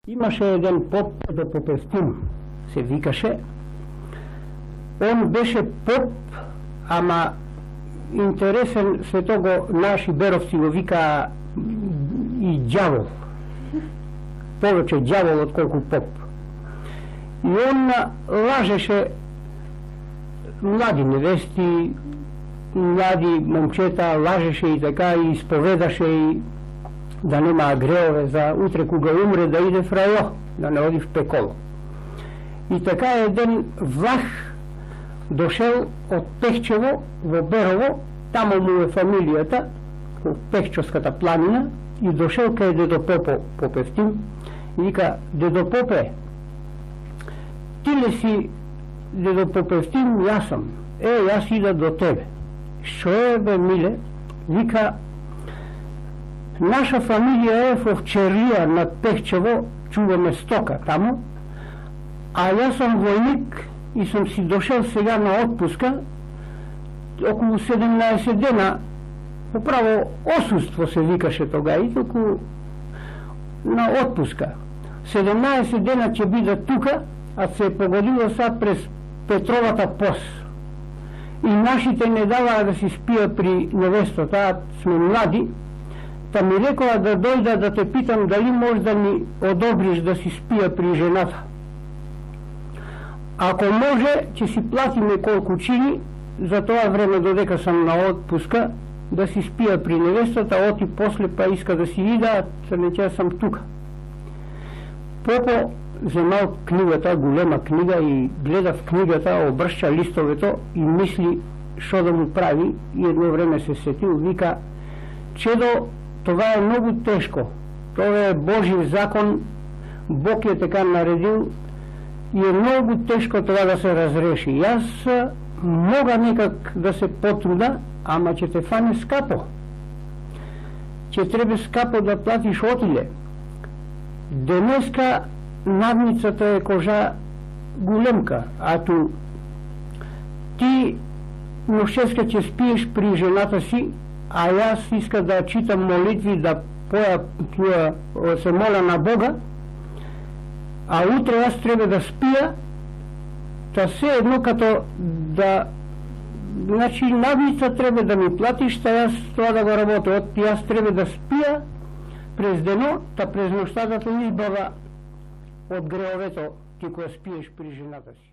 Имаше еден поп, да Попевтин се викаше. Он беше поп, ама интересен, свето го наши беровци го вика и дявол. Повече дявол отколку поп. И он лажеше млади невести, млади момчета, лажеше и така, и изповедаше и да нема греове за утре кога умре да иде в рајо, да не оди в пеколо. И така еден влах дошел од Пехчево во Берово, тамо му е фамилијата, во Пехчовската планина, и дошел кај дедо Попо Попевтин и вика: дедо Попе, ти ли си дедо Попевтин? Јас сум. Јас ида до тебе. Шо е бе, миле? Вика: наша фамилија е во Вчерија на Пехчево, чуваме стока тамо, а јас сум војник и сум си дошел сега на отпуска, околу 17 дена, поправо осуство се викаше тога, и толку на отпуска. 17 дена ќе биде тука, а се погодило са през Петровата пос. И нашите не даваа да си спија при невестата, сме млади, та ми рекоа да дојда да те питам дали може да ми одобриш да си спија при жената. Ако може, ќе си платиме колку чини за тоа време додека сам на отпуска, да си спија при невестата, оти после па иска да си ида, ќе сам тука. Попо земал книгата, голема книга, и гледа в книгата, обршча листовето и мисли шо да му прави, и едно време се сетил, вика: чедо, това е многу тешко, тоа е Божи закон, Бог е така наредил и е многу тешко тоа да се разреши. Јас мога некак да се потруда, ама ќе те фане скапо. Ќе треба скапо да платиш отиле. Денеска надницата е кожа големка, а ту ти ношеска ќе спиеш при жената си, а јас иска да читам молитви, да се моля на Бога, а утре јас треба да спија, та се едно като да... Значи, надница треба да ми платиш, та јас тоа да го работя. Јас треба да спија през дено, та през нощта да те избава од греовето ти која спиеш при жената си.